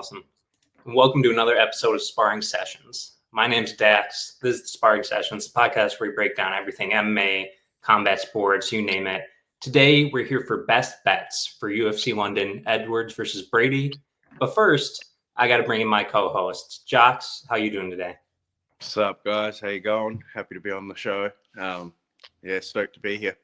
Awesome. And welcome to another episode of Sparring Sessions. My name's Dax. This is the Sparring Sessions, the podcast where we break down everything MMA, combat sports, you name it. Today, we're here for best bets for UFC London, Edwards versus Brady. But first, I got to bring in my co-host, Jocks. How you doing today? What's up, guys? How you going? Happy to be on the show. Stoked to be here.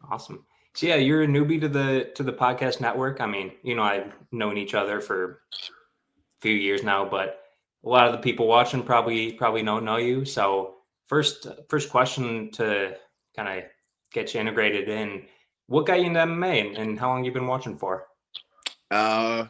Awesome. So yeah, you're a newbie to the podcast network. I mean, I've known each other for a few years now, but a lot of the people watching probably don't know you. So first question to kind of get you integrated in, what got you into MMA and how long you been watching for? I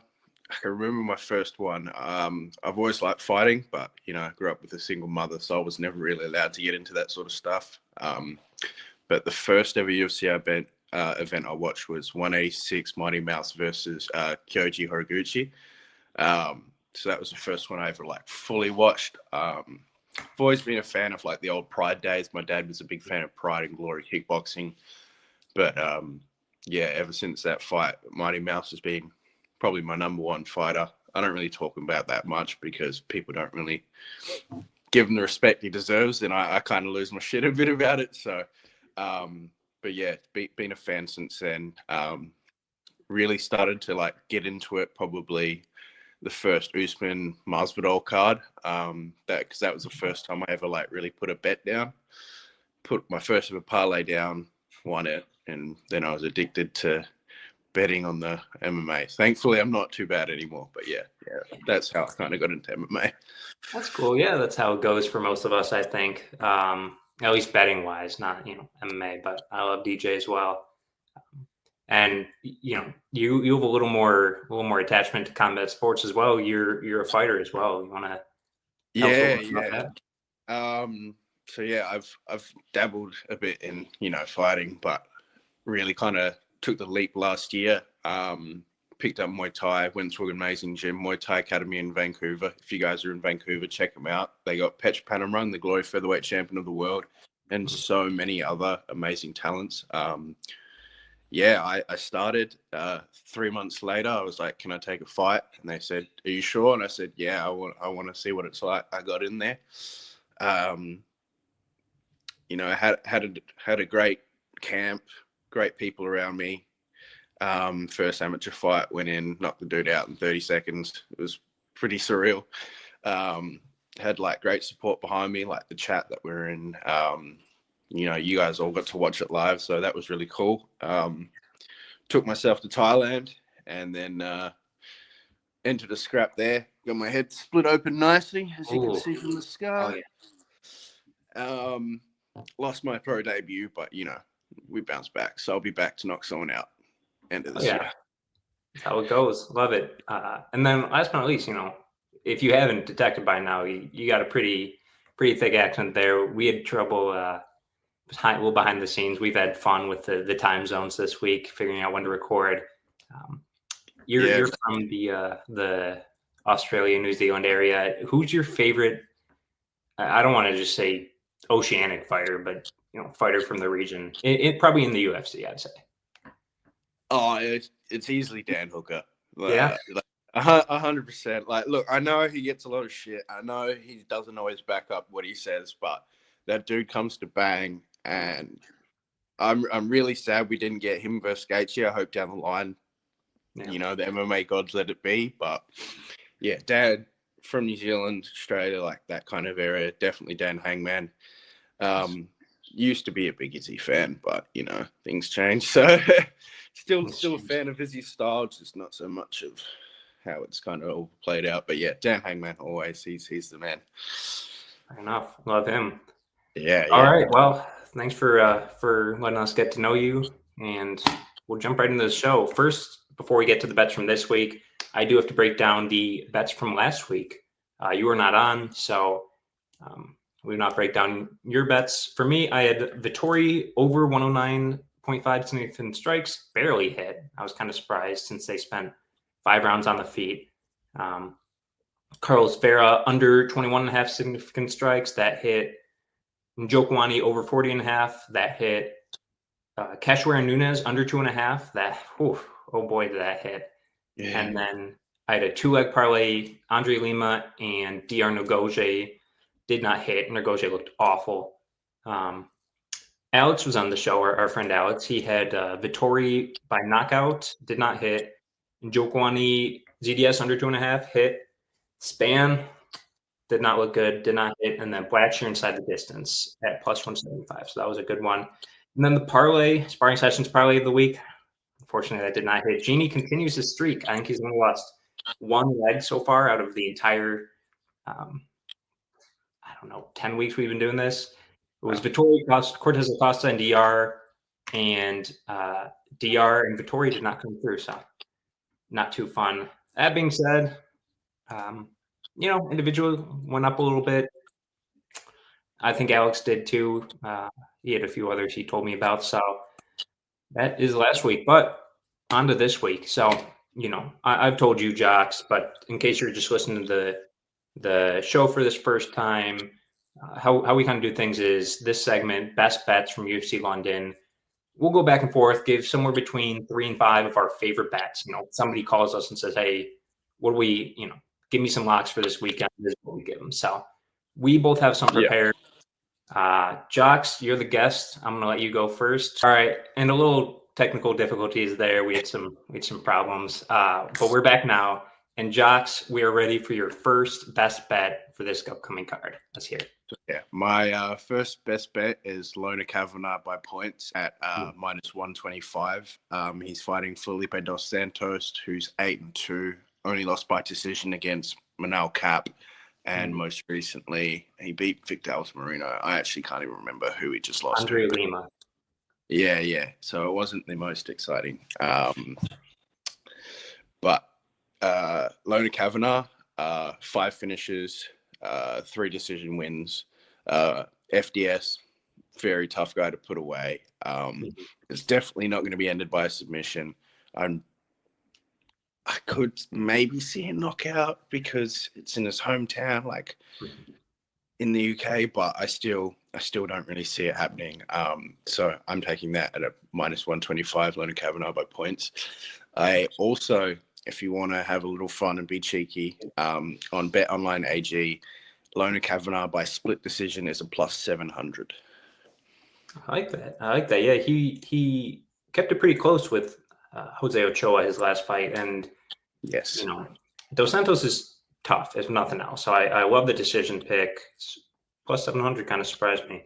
can remember my first one. I've always liked fighting, but I grew up with a single mother, so I was never really allowed to get into that sort of stuff. But the first ever UFC event I watched was 186 Mighty Mouse versus Kyoji Horiguchi. So that was the first one I ever fully watched. I've always been a fan of the old Pride days. My dad was a big fan of Pride and Glory kickboxing. But ever since that fight, Mighty Mouse has been probably my number one fighter. I don't really talk about that much because people don't really give him the respect he deserves, and I kind of lose my shit a bit about it. So, but yeah, been a fan since then. Really started to get into it probably the first Usman Masvidal card. Because that was the first time I ever really put a bet down. Put my first ever parlay down, won it, and then I was addicted to betting on the MMA. Thankfully, I'm not too bad anymore. But yeah, that's how I kind of got into MMA. That's cool. Yeah, that's how it goes for most of us, I think. At least betting wise, not MMA, but I love DJ as well. And you have a little more attachment to combat sports as well. You're a fighter as well. You want to? Yeah. So yeah, I've dabbled a bit in fighting, but really kind of took the leap last year. Picked up Muay Thai, went to an amazing gym, Muay Thai Academy in Vancouver. If you guys are in Vancouver, check them out. They got Petch Panamrung, the glory featherweight champion of the world, and so many other amazing talents. I started 3 months later. I was like, can I take a fight? And they said, are you sure? And I said, yeah, I want to see what it's like. I got in there. I had a great camp, great people around me. First amateur fight, went in, knocked the dude out in 30 seconds. It was pretty surreal. Had great support behind me, the chat that we're in. You guys all got to watch it live, so that was really cool. Took myself to Thailand and then entered a scrap there. Got my head split open nicely, as you can see from the scar. Oh, yeah. Lost my pro debut, but we bounced back, so I'll be back to knock someone out end of this year. That's how it goes. Love it. And then last but not least, if you haven't detected by now, you got a pretty thick accent there. We had trouble behind the scenes. We've had fun with the time zones this week, figuring out when to record. You're from the Australia, New Zealand area. Who's your favorite? I don't want to just say oceanic fighter, but fighter from the region. It probably in the UFC, I'd say. Oh, it's easily Dan Hooker. 100%. Look, I know he gets a lot of shit. I know he doesn't always back up what he says, but that dude comes to bang. And I'm really sad we didn't get him versus Gaethje. I hope down the line, the MMA gods let it be. But yeah, Dan from New Zealand, Australia, that kind of area, definitely Dan Hangman. Used to be a big Izzy fan, but things change. So still a fan of Izzy's style, just not so much of how it's kind of all played out. But yeah, Dan Hangman always. He's the man. Fair enough. Love him. Yeah. All right. Well, thanks for letting us get to know you, and we'll jump right into the show. First, before we get to the bets from this week, I do have to break down the bets from last week. You were not on, so we will not break down your bets. For me, I had Vettori over 109.5 significant strikes, barely hit. I was kind of surprised since they spent 5 rounds on the feet. Carlos Vera under 21.5 significant strikes, that hit. Njokwani over 40.5, that hit. Cachoeira Nunes under 2.5, that, oh boy, did that hit. Yeah. And then I had a 2-leg parlay. Andre Lima and Dr. Ngozi did not hit. Ngozi looked awful. Alex was on the show, our friend Alex. He had Vettori by knockout, did not hit. Njokwani ZDS under 2.5 hit. Span did not look good, did not hit. And then Blackshear inside the distance at plus 175. So that was a good one. And then the parlay, sparring sessions parlay of the week. Unfortunately, that did not hit. Genie continues his streak. I think he's only lost 1 leg so far out of the entire, I don't know, 10 weeks we've been doing this. It was Vettori, Cortez Acosta, and DR, and DR and Vettori did not come through, so not too fun. That being said, individual went up a little bit. I think Alex did too. He had a few others he told me about, so that is last week. But on to this week. So, I've told you, Jocks, but in case you're just listening to the show for this first time, how we kind of do things is this segment, best bets from UFC London. We'll go back and forth, give somewhere between 3 and 5 of our favorite bets. Somebody calls us and says, hey, what do we, give me some locks for this weekend. This is what we give them. So we both have some prepared. Jocks, you're the guest. I'm going to let you go first. All right. And a little technical difficulties there. We had some problems, but we're back now. And Jocks, we are ready for your first best bet for this upcoming card. Let's hear it. Yeah, my first best bet is Lona Kavanagh by points at minus 125. He's fighting Felipe dos Santos, who's 8-2, only lost by decision against Manal Cap, and most recently he beat Victor Altamirano. I actually can't even remember who he just lost Andre to. Lima. Yeah. So it wasn't the most exciting. But Lona Kavanagh, 5 finishes, 3 decision wins. FDS, very tough guy to put away. It's definitely not going to be ended by a submission. I could maybe see a knockout because it's in his hometown, like in the UK, but I still don't really see it happening. So I'm taking that at a minus 125, Lona Kavanagh by points. I also, if you want to have a little fun and be cheeky, on Bet Online AG, Lona Kavanagh by split decision is a plus 700. I like that. Yeah, he kept it pretty close with Jose Ochoa his last fight, and yes, Dos Santos is tough if nothing else. So I love the decision pick. Plus 700 kind of surprised me.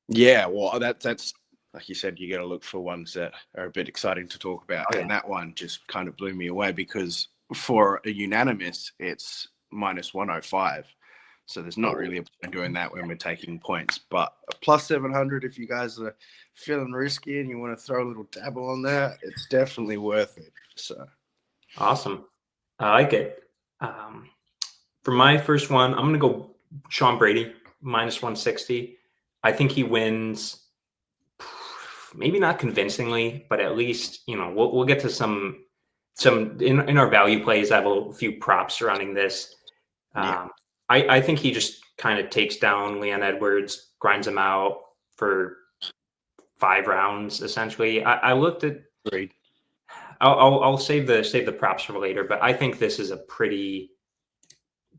Yeah, well, that's like you said, you got to look for ones that are a bit exciting to talk about, and that one just kind of blew me away because for a unanimous, it's minus 105. So there's not really a point doing that when we're taking points. But a plus 700, if you guys are feeling risky and you want to throw a little dabble on that, it's definitely worth it. So awesome. I like it. For my first one, I'm going to go Sean Brady, minus 160. I think he wins, maybe not convincingly, but at least, we'll get to some in our value plays. I have a few props surrounding this. I think he just kind of takes down Leon Edwards, grinds him out for 5 rounds, essentially. I looked at. Great. I'll save the props for later, but I think this is a pretty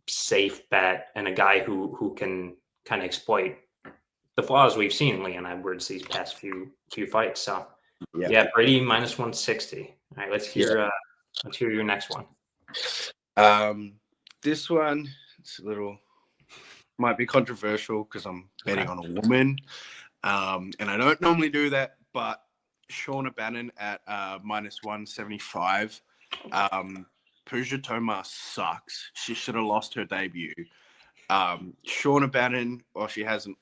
safe bet and a guy who can kind of exploit the flaws we've seen in Leon Edwards these past few fights. So Brady minus 160. All right, let's hear your next one. This one, it's might be controversial because I'm betting on a woman, and I don't normally do that, but Shauna Bannon at minus 175. Pooja Tomar sucks. She should have lost her debut. Shauna Bannon, while she hasn't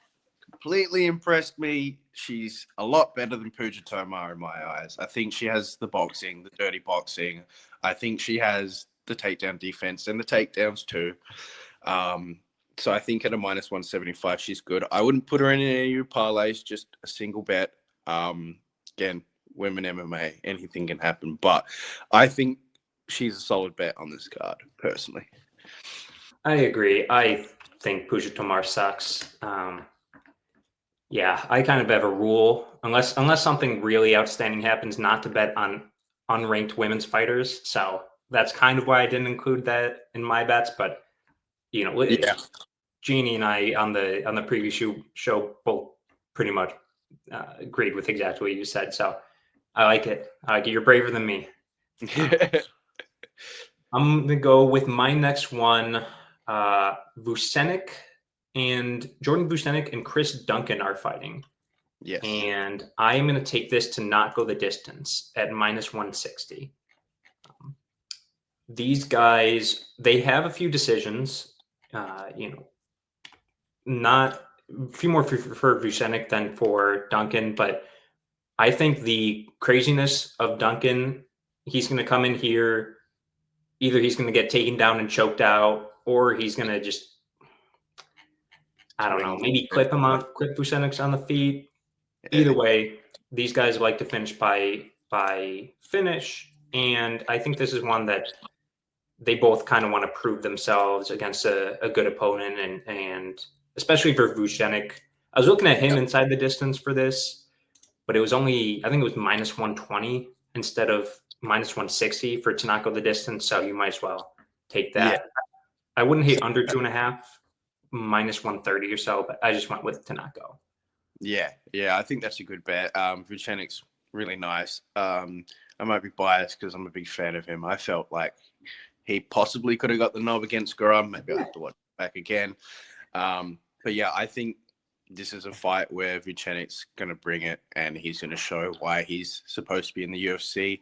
completely impressed me, she's a lot better than Pooja Tomar in my eyes. I think she has the boxing, the dirty boxing. I think she has the takedown defense and the takedowns too. So I think at a minus 175, she's good. I wouldn't put her in any of your parlays, just a single bet. Again, women MMA, anything can happen. But I think she's a solid bet on this card, personally. I agree. I think Pooja Tomar sucks. I kind of have a rule, unless something really outstanding happens, not to bet on unranked women's fighters. So that's kind of why I didn't include that in my bets. But Yeah. Jeannie and I on the previous show both pretty much agreed with exactly what you said. So I like it. You're braver than me. I'm gonna go with my next one. Vucenic and Jordan Vucenic and Chris Duncan are fighting. Yes. And I am going to take this to not go the distance at minus 160. These guys, they have a few decisions. Not a few more for Vucenic than for Duncan, but I think the craziness of Duncan, he's going to come in here. Either he's going to get taken down and choked out, or he's going to just, I don't know, maybe clip Vucenic on the feet. Either way, these guys like to finish by finish, and I think this is one that they both kind of want to prove themselves against a good opponent, and especially for Vucenic. I was looking at him inside the distance for this, but it was only, I think it was minus 120 instead of minus 160 for to not go the distance, so you might as well take that. Yeah. I wouldn't hit under 2.5, minus 130 or so, but I just went with to not go. Yeah, I think that's a good bet. Vucenic's really nice. I might be biased because I'm a big fan of him. I felt like he possibly could have got the knob against Garam. Maybe I'll have to watch it back again. But yeah, I think this is a fight where Vucenic's going to bring it, and he's going to show why he's supposed to be in the UFC.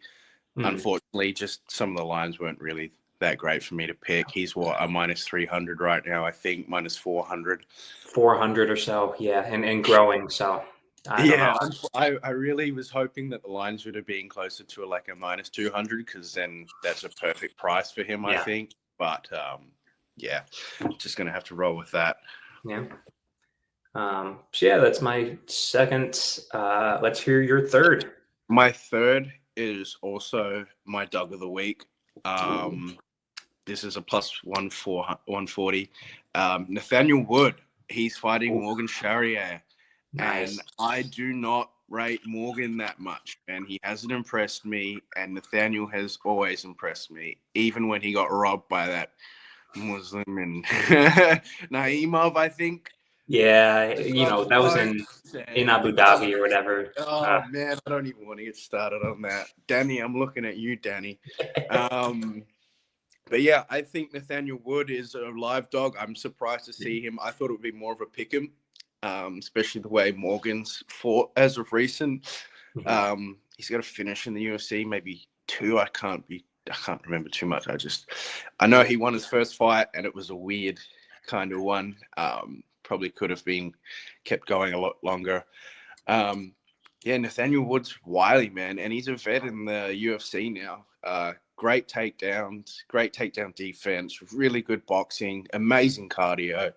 Unfortunately, just some of the lines weren't really that great for me to pick. He's a minus 300 right now, I think, minus 400. 400 or so, yeah, and growing. So I really was hoping that the lines would have been closer to like a minus 200, because then that's a perfect price for him, I think. But just gonna have to roll with that. Yeah. That's my second. Let's hear your third. My third is also my dog of the week. This is a plus 140. Nathaniel Wood. He's fighting Morgan Charrier. Nice. And I do not rate Morgan that much. And he hasn't impressed me. And Nathaniel has always impressed me, even when he got robbed by that Muslim and Naimov, I think. Yeah, that was in Abu Dhabi or whatever. Oh, man, I don't even want to get started on that. Danny, I'm looking at you, Danny. But yeah, I think Nathaniel Wood is a live dog. I'm surprised to see him. I thought it would be more of a pick 'em, especially the way Morgan's fought as of recent. He's got a finish in the UFC, maybe 2. I can't remember too much. I know he won his first fight, and it was a weird kind of one. Probably could have been kept going a lot longer. Nathaniel Wood's wily, man, and he's a vet in the UFC now. Great takedowns, great takedown defense, really good boxing, amazing cardio.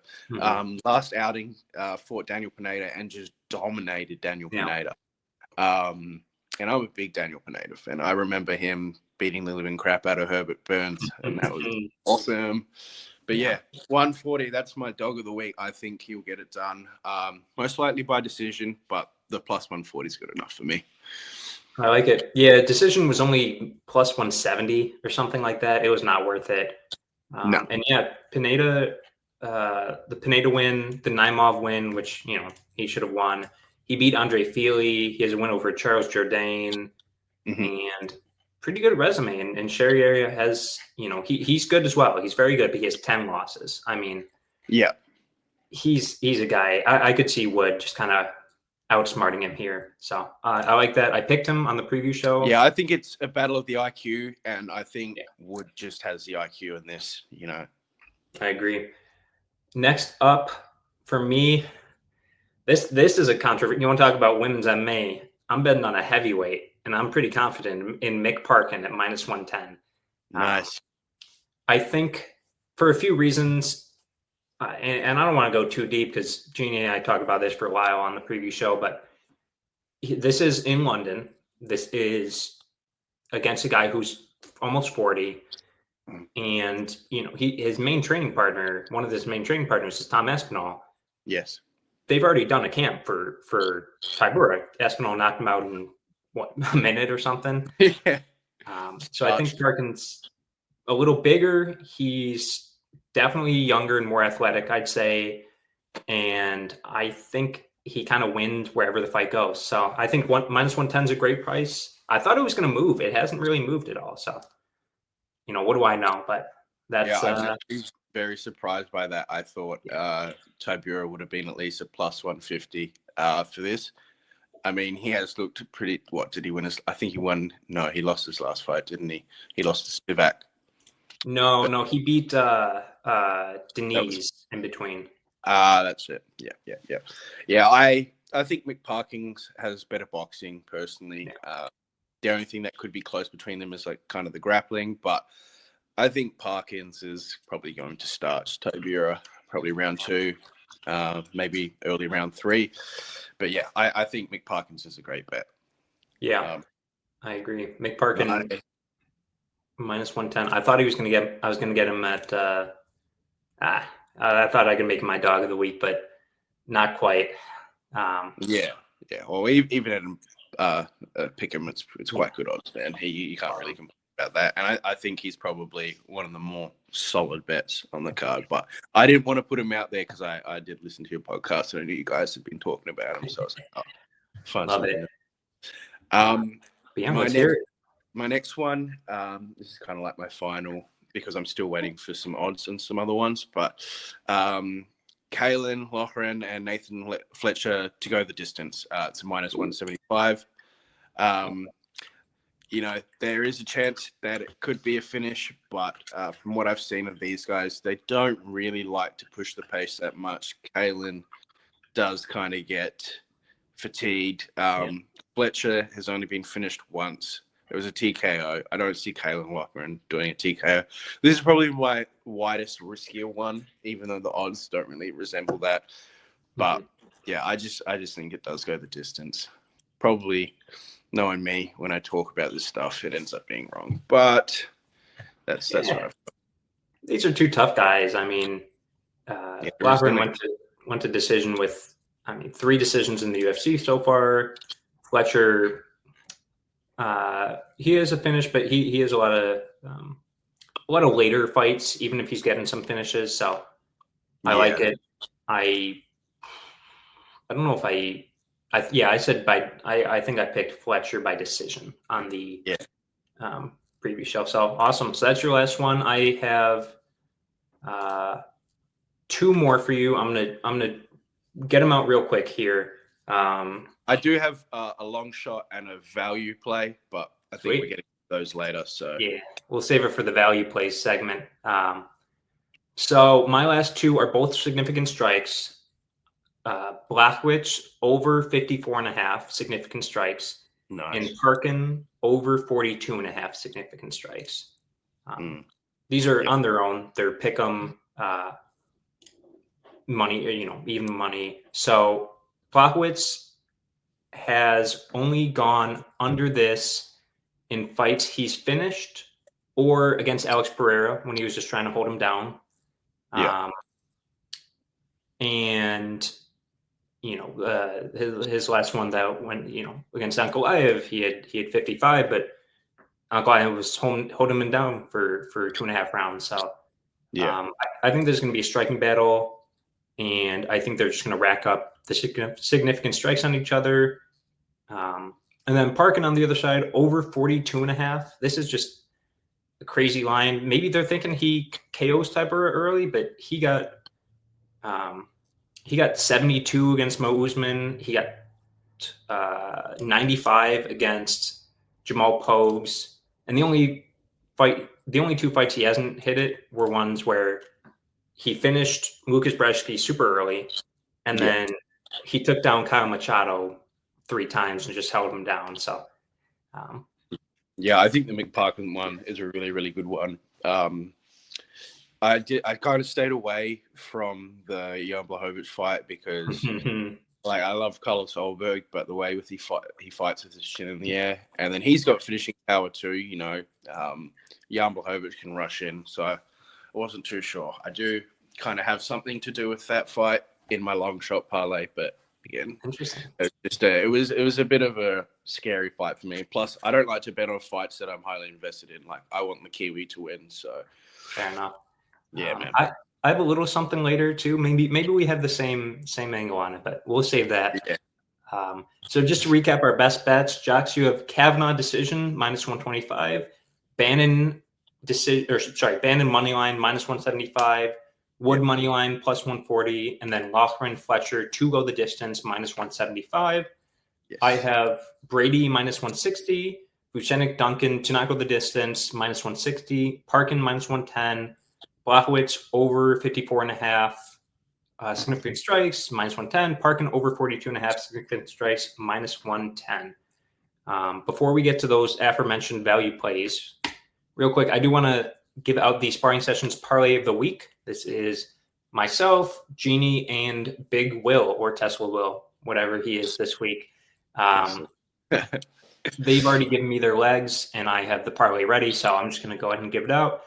Last outing, fought Daniel Pineda and just dominated Daniel Pineda. And I'm a big Daniel Pineda fan. I remember him beating the living crap out of Herbert Burns, and that was awesome. But 140, that's my dog of the week. I think he'll get it done. Most likely by decision, but the plus 140 is good enough for me. I like it. Yeah, decision was only plus 170 or something like that. It was not worth it. No. And Pineda, the Pineda win, the Naimov win, which, he should have won. He beat Andre Fili. He has a win over Charles Jourdain. And pretty good resume. And Charrier has, he's good as well. He's very good, but he has 10 losses. I mean, he's a guy. I could see Wood just kind of outsmarting him here. So I like that. I picked him on the preview show. Yeah, I think it's a battle of the IQ, and I think Wood just has the IQ in this, I agree. Next up for me, this is a controversy. You want to talk about women's MMA? I'm betting on a heavyweight, and I'm pretty confident in Mick Parkin at minus 110. Nice. I think for a few reasons, and I don't want to go too deep because Jeannie and I talked about this for a while on the preview show, but this is in London. This is against a guy who's almost 40. And, his main training partner, one of his main training partners is Tom Espinal. Yes. They've already done a camp for Tybura. Espinal knocked him out in, a minute or something? So I think Parkin's a little bigger. He's definitely younger and more athletic, I'd say. And I think he kind of wins wherever the fight goes. So I think minus 110 is a great price. I thought it was going to move. It hasn't really moved at all. So, what do I know? But Yeah, that's I was actually very surprised by that. I thought yeah. Tybura would have been at least a plus 150 for this. I mean, he has looked pretty. What did he win? I think he won. No, he lost his last fight, didn't he? He lost to Spivak. No, he beat That was Denise in between. that's it. Yeah. I think McParkins has better boxing personally. Yeah. The only thing that could be close between them is like kind of the grappling, but I think Parkins is probably going to start Tobira probably round 2, maybe early round 3. But yeah, I think McParkins is a great bet. Yeah, I agree. McParkin But minus 110. I thought I was going to get him at I thought I could make him my dog of the week, but not quite. yeah. Well, even at pick him, it's quite good odds, man. You can't really complain about that. And I think he's probably one of the more solid bets on the card. But I didn't want to put him out there because I did listen to your podcast and I knew you guys had been talking about him. So I was like, oh, find Love something. it. But yeah, let's hear it. My next one, this is kind of like my final because I'm still waiting for some odds and some other ones. But Kalen Loughran and Nathan Fletcher to go the distance. It's a minus 175. There is a chance that it could be a finish, but from what I've seen of these guys, they don't really like to push the pace that much. Kalen does kind of get fatigued. Fletcher has only been finished once. It was a TKO. I don't see Kalen Loughran doing a TKO. This is probably my widest, riskier one, even though the odds don't really resemble that. But yeah, I just think it does go the distance. Probably, knowing me, when I talk about this stuff, it ends up being wrong. But that's what I've. These are two tough guys. I mean, Loughran went to decision with, 3 decisions in the UFC so far. Fletcher, he has a finish, but he has a lot of later fights, even if he's getting some finishes. So I like it. I don't know if I said I think I picked Fletcher by decision on the previous show. So awesome. So that's your last one. I have 2 more for you. I'm gonna get them out real quick here. I do have a long shot and a value play, but I think we're getting those later. So yeah, we'll save it for the value play segment. So my last 2 are both significant strikes. Blachowicz over 54.5 significant strikes. Nice. And Parkin over 42.5 significant strikes. These are on their own. They're pick 'em money, even money. So Blachowicz has only gone under this in fights he's finished or against Alex Pereira when he was just trying to hold him down. And his last one that went against Ankalaev, he had 55, but Ankalaev was holding him down for 2.5 rounds. So I think there's going to be a striking battle, and I think they're just going to rack up the significant strikes on each other. And then Parkin on the other side over 42.5. This is just a crazy line. Maybe they're thinking he KOs Tybura early, but he got 72 against Mo Usman. He got 95 against Jamal Pogues. And the only 2 fights he hasn't hit it were ones where he finished Lucas Brzeski super early, and then he took down Kyle Machado 3 times and just held him down. So, I think the McParkin one is a really, really good one. I kind of stayed away from the Jan Blachowicz fight because, I love Carlos Solberg, but the way he fights with his chin in the air, and then he's got finishing power too. Jan Blachowicz can rush in, so I wasn't too sure. I do kind of have something to do with that fight in my long shot parlay, but again. Interesting. It was a bit of a scary fight for me. Plus, I don't like to bet on fights that I'm highly invested in. Like, I want the Kiwi to win. So, Fair enough. yeah, man. I have a little something later too. Maybe we have the same angle on it, but we'll save that. Yeah. So just to recap our best bets, Jocks, you have Kavanaugh decision -125, Bannon Bannon money line -175, Wood money line +140, and then Loughran Fletcher to go the distance -175. Yes. I have Brady -160, Vucenic Duncan to not go the distance -160, Parkin -110, Blachowicz over 54.5. Significant strikes -110. Parkin over 42.5 significant strikes -110. Before we get to those aforementioned value plays, real quick, I do want to give out the Sparring Sessions parlay of the week. This is myself, Jeannie, and Big Will, or Tesla Will, whatever he is this week. They've already given me their legs, and I have the parlay ready, so I'm just going to go ahead and give it out.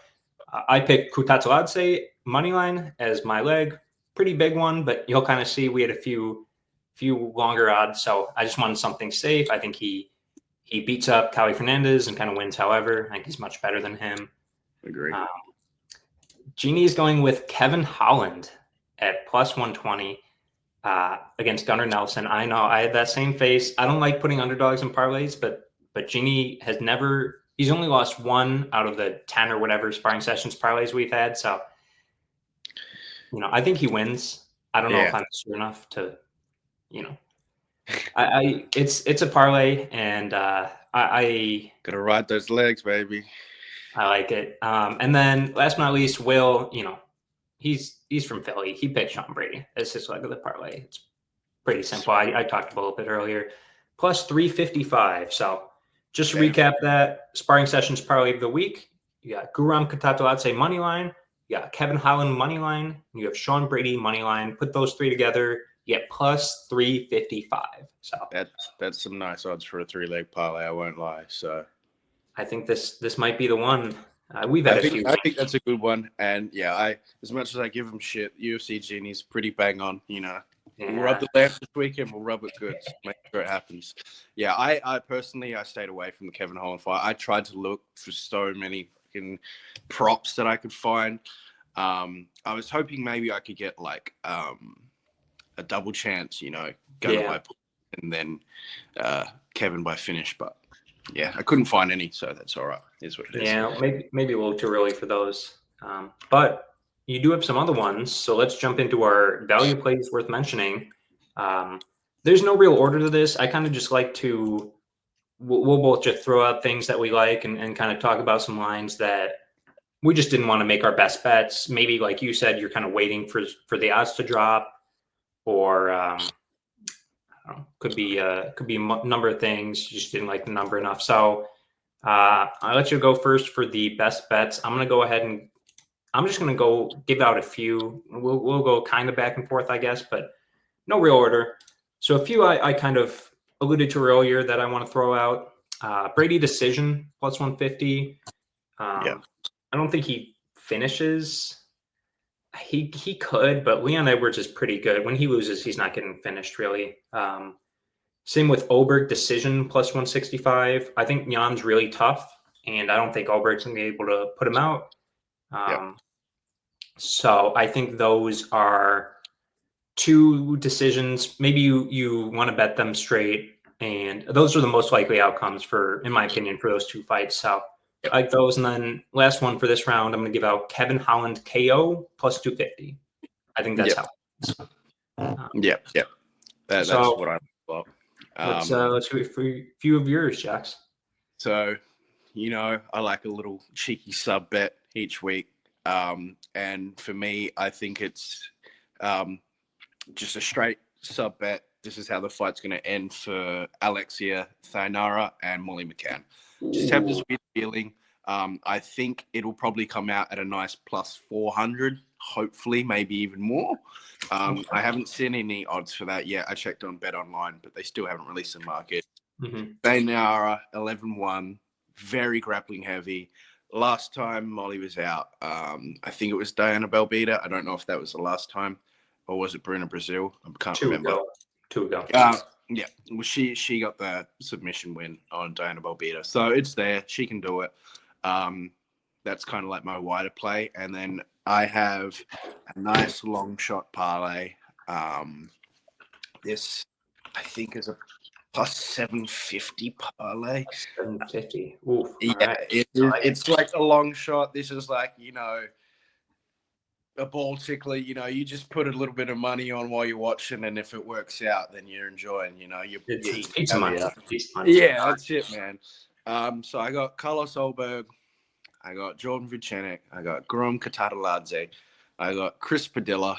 I picked Dolidze money line as my leg. Pretty big one, but you'll kind of see we had a few longer odds, so I just wanted something safe. I think he beats up Cali Fernandez and kind of wins. However, I think he's much better than him. Agree. Jeannie is going with Kevin Holland at +120 against Gunnar Nelson. I know I had that same face. I don't like putting underdogs in parlays, but Jeannie has never. He's only lost one out of the 10 or whatever Sparring Sessions parlays we've had. So, I think he wins. I don't know if I'm sure enough to, it's a parlay, and I gotta ride those legs, baby. I like it. And then last but not least, Will, he's from Philly. He picked Sean Brady as his leg of the parlay. It's pretty simple. I talked about it a little bit earlier. +355. So just to recap that, Sparring Sessions parlay of the week. You got Guram Kutateladze money line. You got Kevin Holland money line. And you have Sean Brady money line. Put those three together, you get +355. So that's some nice odds for a 3-leg parlay. I won't lie. So I think this might be the one. We've had a few. I think that's a good one. And as much as I give him shit, UFC Genie's pretty bang on. We'll rub the lamp this weekend. We'll rub it good. Make sure it happens. Yeah, I personally, I stayed away from the Kevin Holland fight. I tried to look for so many fucking props that I could find. I was hoping maybe I could get like a double chance, Gunnar by and then Kevin by finish. But I couldn't find any, so that's all right. Is what it is. Yeah, maybe a little too early for those. But you do have some other ones, so let's jump into our value plays worth mentioning. There's no real order to this. I kind of just like to, we'll both just throw out things that we like and kind of talk about some lines that we just didn't want to make our best bets. Maybe like you said, you're kind of waiting for the odds to drop, or I don't know, could be a number of things. You just didn't like the number enough. So I'll let you go first for the best bets. I'm going to go ahead and I'm just going to go give out a few. We'll go kind of back and forth, I guess, but no real order. So a few I kind of alluded to earlier that I want to throw out. Brady decision +150. I don't think he finishes. He could, but Leon Edwards is pretty good. When he loses, he's not getting finished really. Same with Oberg decision +165. I think Jan's really tough, and I don't think Oberg's going to be able to put him out. So I think those are two decisions. Maybe you want to bet them straight, and those are the most likely outcomes in my opinion, for those two fights. So I like those. And then last one for this round, I'm going to give out Kevin Holland KO +250. I think that's how. That's what I'm about. Let's do a few of yours, Jax. So, I like a little cheeky sub bet each week. And for me, I think it's just a straight sub bet. This is how the fight's going to end for Alexia Thainara and Molly McCann. Just have this weird feeling. I think it'll probably come out at a nice +400, hopefully, maybe even more. I haven't seen any odds for that yet. I checked on Bet Online, but they still haven't released the market. Thainara, 11-1, very grappling heavy. Last time Molly was out, I think it was Diana Belbita. I don't know if that was the last time, or was it Bruna Brazil? I can't remember. 2 ago. Yeah, well, she got the submission win on Diana Belbita, so it's there. She can do it. That's kind of like my wider play, and then I have a nice long shot parlay. This I think is a plus 750 parlay. 750. Oof. Yeah, Right. it's like a long shot. This is like, a ball tickler. You just put a little bit of money on while you're watching, and if it works out, then you're enjoying. It's pizza money. Pizza money. Yeah, that's it, man. So I got Carlos Olberg, I got Jordan Vucenic, I got Grom Kataladze, I got Chris Padilla.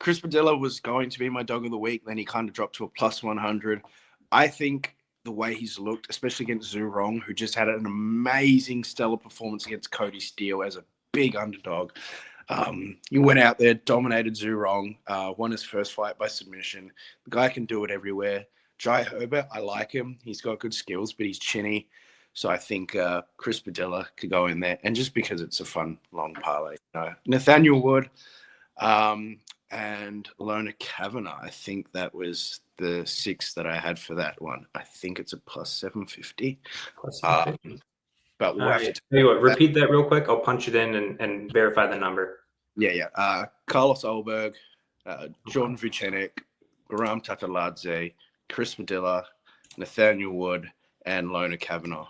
Chris Padilla was going to be my dog of the week, then he kind of dropped to a plus 100. I think the way he's looked, especially against Zhu Rong, who just had an amazing stellar performance against Cody Steele as a big underdog. He went out there, dominated Zhu Rong, won his first fight by submission. The guy can do it everywhere. Jai Herbert, I like him. He's got good skills, but he's chinny. So I think Chris Padilla could go in there. And just because it's a fun, long parlay. Nathaniel Wood and Lona Kavanagh, I think that was the 6 that I had for that one. I think it's a plus 750. Plus 750. But we'll have to tell you what, repeat that real quick. I'll punch it in and verify the number. Yeah. Carlos Olberg, Jordan Vucenic, Garam Tataladze, Chris Padilla, Nathaniel Wood, and Lona Kavanagh.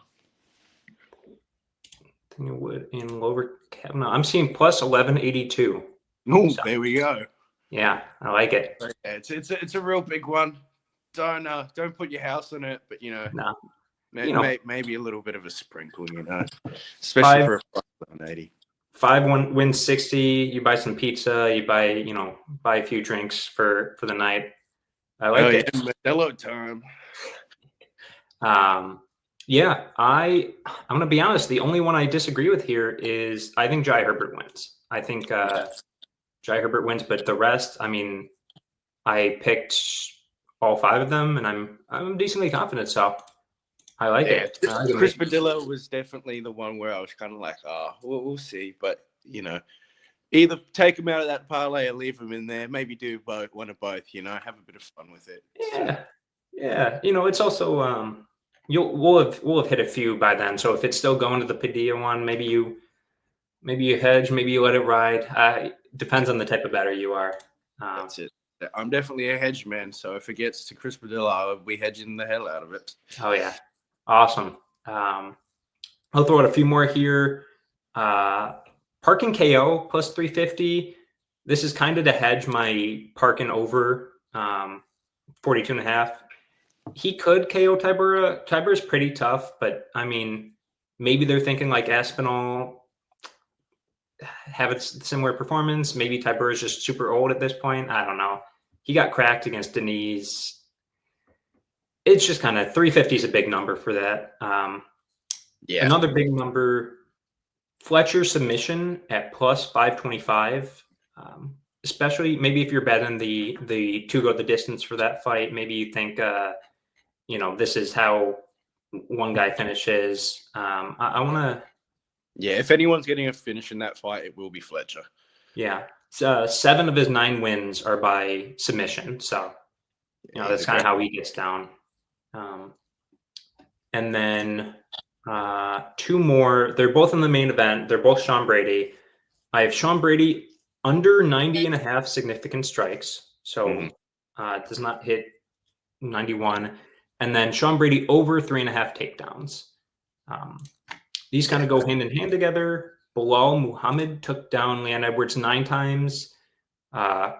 Nathaniel Wood and Lona Kavanagh. I'm seeing plus 1182. Oh, so, there we go. Yeah, I like it. Yeah, it's a real big one. Don't put your house on it, but no. Maybe a little bit of a sprinkle, especially for a 180. 5 wins 60. You buy some pizza. You buy a few drinks for the night. I like it. Modelo time. Yeah, I'm gonna be honest. The only one I disagree with here is I think Jai Herbert wins. I think Jai Herbert wins, but the rest, I picked all 5 of them, and I'm decently confident. So I like it. Chris Padilla was definitely the one where I was kind of like, we'll see, but either take him out of that parlay or leave him in there. Maybe do one of both. Have a bit of fun with it. Yeah. It's also we'll have hit a few by then. So if it's still going to the Padilla one, maybe you hedge, maybe you let it ride. Depends on the type of bettor you are. That's it. I'm definitely a hedge man. So if it gets to Chris Padilla, I'll be hedging the hell out of it. Oh yeah, awesome. I'll throw out a few more here. Parkin KO plus 350. This is kind of to hedge my Parkin over 42.5. He could KO Tybura. Tybura's pretty tough, but maybe they're thinking like Aspinall have a similar performance. Maybe Tybura is just super old at this point. I don't know. He got cracked against Denise. It's just kind of 350 is a big number for that. Yeah. Another big number, Fletcher submission at plus 525. Especially maybe if you're betting the 2 go the distance for that fight. Maybe you think this is how one guy finishes. I want to. Yeah, if anyone's getting a finish in that fight, it will be Fletcher. Yeah, 7 of his 9 wins are by submission. So that's kind of how he gets down. And then 2 more. They're both in the main event. They're both Sean Brady. I have Sean Brady under 90.5 significant strikes. So it does not hit 91. And then Sean Brady over 3.5 takedowns. These kind of go hand in hand together. Bilal Muhammad took down Leon Edwards 9 times.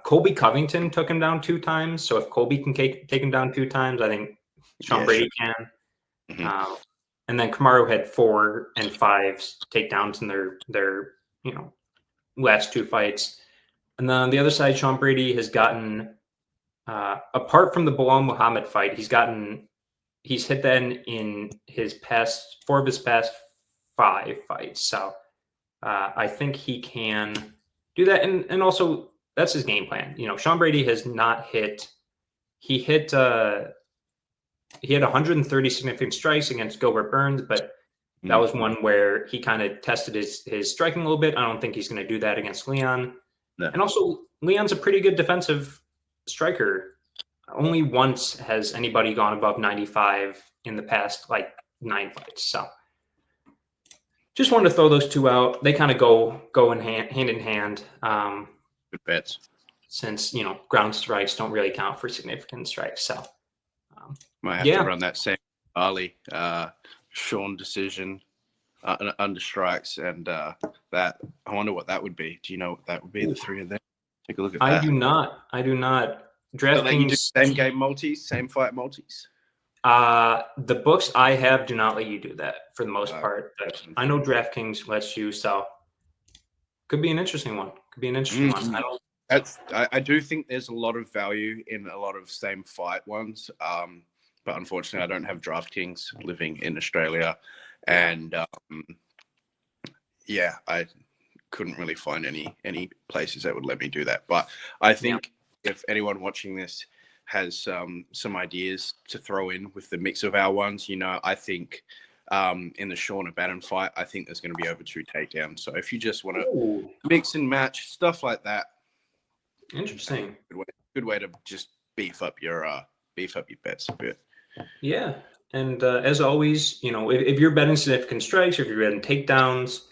Colby Covington took him down 2 times. So if Colby can take him down 2 times, I think Sean Brady can. Mm-hmm. And then Kamaru had 4 and 5 takedowns in their last 2 fights. And then on the other side, Sean Brady has gotten, apart from the Bilal Muhammad fight, he's hit that in his past 4 of his past 5 fights. So I think he can do that. And also that's his game plan. Sean Brady has not hit, he had 130 significant strikes against Gilbert Burns, but that was one where he kind of tested his striking a little bit. I don't think he's going to do that against Leon. No. And also Leon's a pretty good defensive striker. only once has anybody gone above 95 in the past like 9 fights. So just wanted to throw those two out. They kind of go in hand in hand. Good bets. Since ground strikes don't really count for significant strikes. So might have to run that same Parlay, Sean decision, under strikes, and that. I wonder what that would be. Do you know what that would be? The three of them. Take a look at that. I do not. DraftKings. DraftKings Same game multis, same fight multis. The books I have do not let you do that for the most part. But I know DraftKings lets you, so could be an interesting one. I do think there's a lot of value in a lot of same fight ones, but unfortunately, I don't have DraftKings living in Australia, and I couldn't really find any places that would let me do that. But I think if anyone watching this has some ideas to throw in with the mix of our ones, I think in the Sean O'Bannon fight, I think there's going to be over 2 takedowns. So if you just want to mix and match stuff like that, interesting. Good way to just beef up your bets a bit. Yeah, and as always, if you're betting significant strikes or if you're betting takedowns,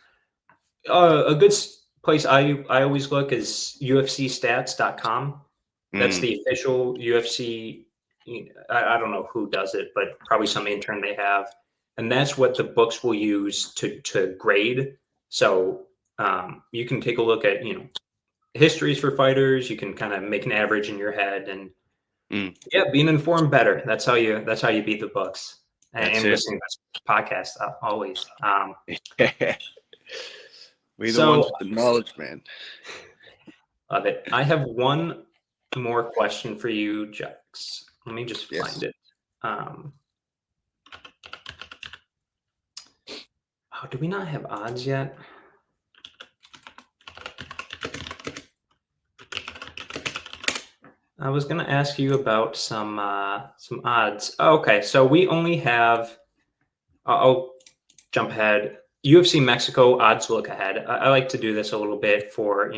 a good place I always look is ufcstats.com. That's the official UFC. I don't know who does it, but probably some intern they have, and that's what the books will use to grade. So you can take a look at histories for fighters. You can kind of make an average in your head, and being informed better. That's how you beat the books. And listening to this podcast always. We're the ones with the knowledge, man. Love it. I have one more question for you, Jax. Let me just find it. Do we not have odds yet? I was going to ask you about some odds. Oh, okay, so we only have. I'll jump ahead. UFC Mexico odds look ahead. I like to do this a little bit for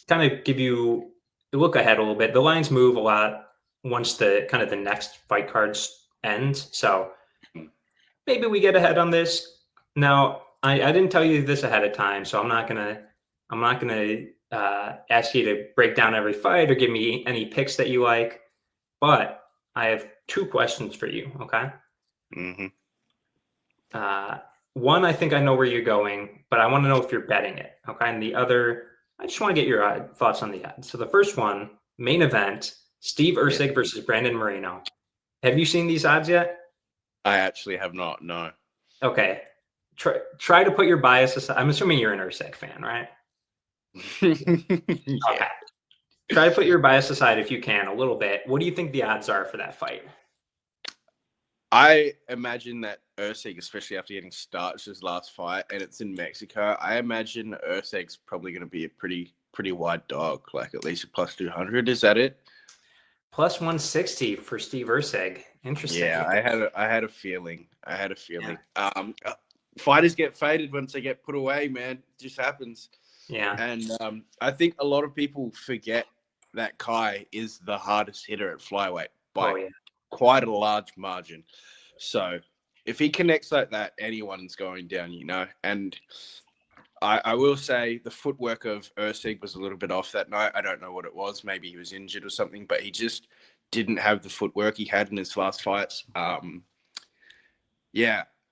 kind of give you a look ahead a little bit. The lines move a lot once the next fight cards end. So maybe we get ahead on this. Now, I didn't tell you this ahead of time, so I'm not gonna ask you to break down every fight or give me any picks that you like. But I have 2 questions for you. Okay. Mm-hmm. One, I think I know where you're going, but I want to know if you're betting it. Okay. And the other, I just want to get your thoughts on the odds. So the first one, main event, Steve Erceg versus Brandon Moreno. Have you seen these odds yet? I actually have not, no. Okay. Try to put your bias aside. I'm assuming you're an Erceg fan, right? Okay. Try to put your bias aside if you can a little bit. What do you think the odds are for that fight? I imagine that Erceg, especially after getting starched his last fight, and it's in Mexico, I imagine Erceg's probably going to be a pretty wide dog, like at least a plus 200. Is that it? Plus 160 for Steve Erceg. Interesting. Yeah, I had a feeling. Yeah. Fighters get faded once they get put away, man. It just happens. Yeah. And I think a lot of people forget that Kai is the hardest hitter at flyweight by quite a large margin. So if he connects like that, anyone's going down, And I will say the footwork of Erceg was a little bit off that night. I don't know what it was. Maybe he was injured or something, but he just didn't have the footwork he had in his last fights.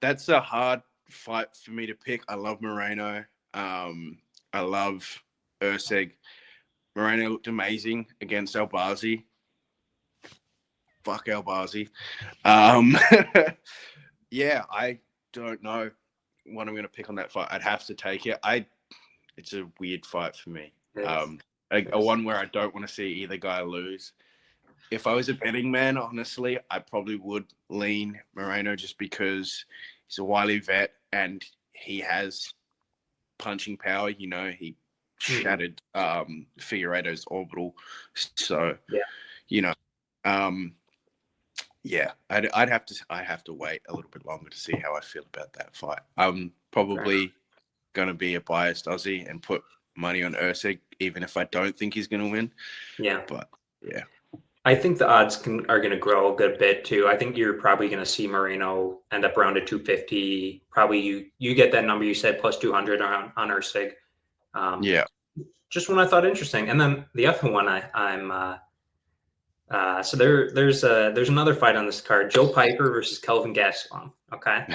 That's a hard fight for me to pick. I love Moreno. I love Erceg. Moreno looked amazing against Albazi. Fuck Albazi. I don't know what I'm going to pick on that fight. I'd have to take it. It's a weird fight for me. A one where I don't want to see either guy lose. If I was a betting man, honestly, I probably would lean Moreno just because he's a wily vet and he has punching power. He shattered Figueiredo's orbital. So, I have to wait a little bit longer to see how I feel about that fight. I'm probably going to be a biased Aussie and put money on Erceg, even if I don't think he's going to win. Yeah. But, yeah. I think the odds are going to grow a good bit too. I think you're probably going to see Moreno end up around a 250. Probably you get that number you said plus 200 on Ursig. Yeah. Just one I thought interesting. And then the other one so there's another fight on this card: Joe Piper versus Kelvin Gastelum. Okay,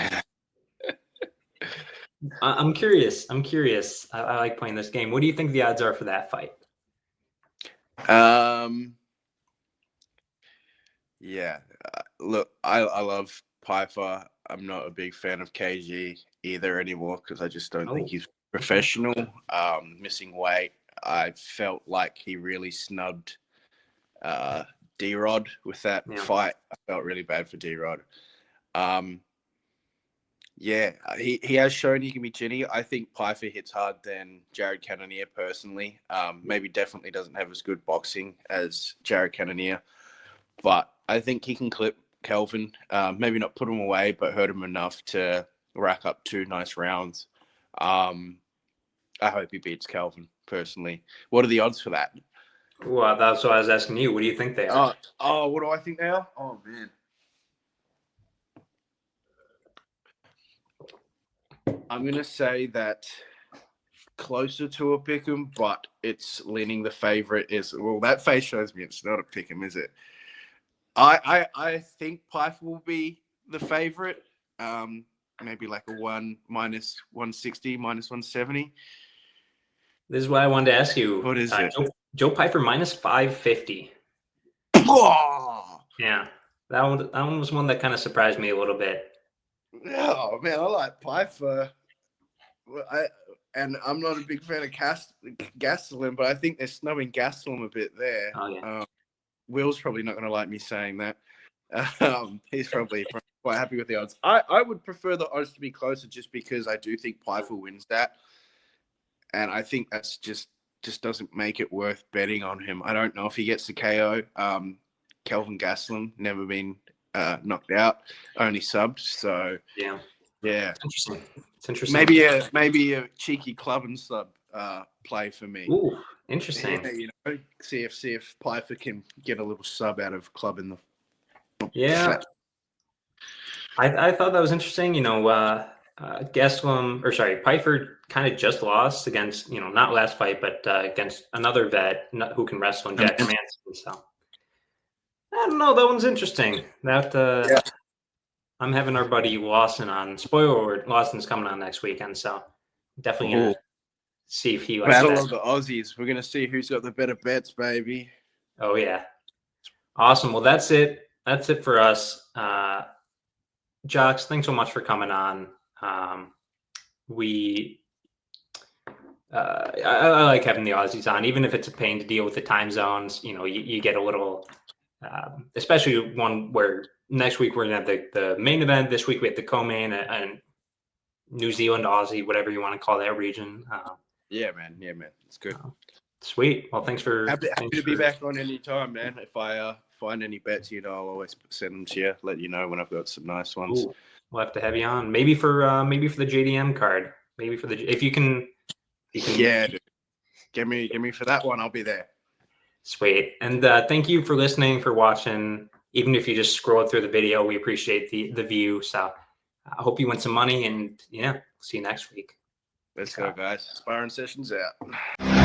I'm curious. I like playing this game. What do you think the odds are for that fight? Yeah. Look, I love Piper. I'm not a big fan of KG either anymore because I just don't think he's professional. Missing weight. I felt like he really snubbed D-Rod with that fight. I felt really bad for D-Rod. Yeah, he has shown he can be chinny. I think Piper hits hard than Jared Cannonier personally. Maybe definitely doesn't have as good boxing as Jared Cannonier. But I think he can clip Kelvin. Maybe not put him away, but hurt him enough to rack up 2 nice rounds. I hope he beats Kelvin personally. What are the odds for that? Well, that's what I was asking you. What do you think they are? What do I think they are? Oh, man. I'm going to say that closer to a pick'em, but it's leaning the favorite is, well, that face shows me it's not a pick'em, is it? I think Piper will be the favorite. Maybe like a 1 minus 160, minus 170. This is what I wanted to ask you. What is it? Joe Piper minus 550. Oh! Yeah, that one was one that kind of surprised me a little bit. Oh man, I like Piper. And I'm not a big fan of Gastelum, but I think they're snubbing Gastelum a bit there. Oh yeah. Will's probably not going to like me saying that. He's probably quite happy with the odds. I would prefer the odds to be closer just because I do think Piper wins that. And I think that's just doesn't make it worth betting on him. I don't know if he gets the KO. Kelvin Gastelum, never been knocked out, only subbed. So yeah. It's interesting. Maybe a cheeky club and sub play for me. Ooh, interesting. Yeah, see if Piper can get a little sub out of club in the. Yeah, I thought that was interesting. Piper kind of just lost against not last fight, but against another vet who can wrestle in Jack Manson. So I don't know. That one's interesting. I'm having our buddy Lawson on. Spoiler alert, Lawson's coming on next weekend, so definitely going to see if he likes Battle of the Aussies. We're going to see who's got the better bets, baby. Oh, yeah. Awesome. Well, that's it. That's it for us. Jocks, thanks so much for coming on. I like having the Aussies on, even if it's a pain to deal with the time zones. You get a little, especially one where next week we're going to have the main event. This week we have the co-main and New Zealand, Aussie, whatever you want to call that region. Yeah, man. It's good. Sweet. Well, thanks for happy to be back on any time, man. If I find any bets, I'll always send them to you. Let you know when I've got some nice ones. Ooh, we'll have to have you on. Maybe for the JDM card. Maybe for if you can. Yeah, dude. Get me for that one. I'll be there. Sweet. And thank you for listening, for watching. Even if you just scroll through the video, we appreciate the view. So I hope you win some money, and see you next week. Let's go, guys. Sparring sessions out.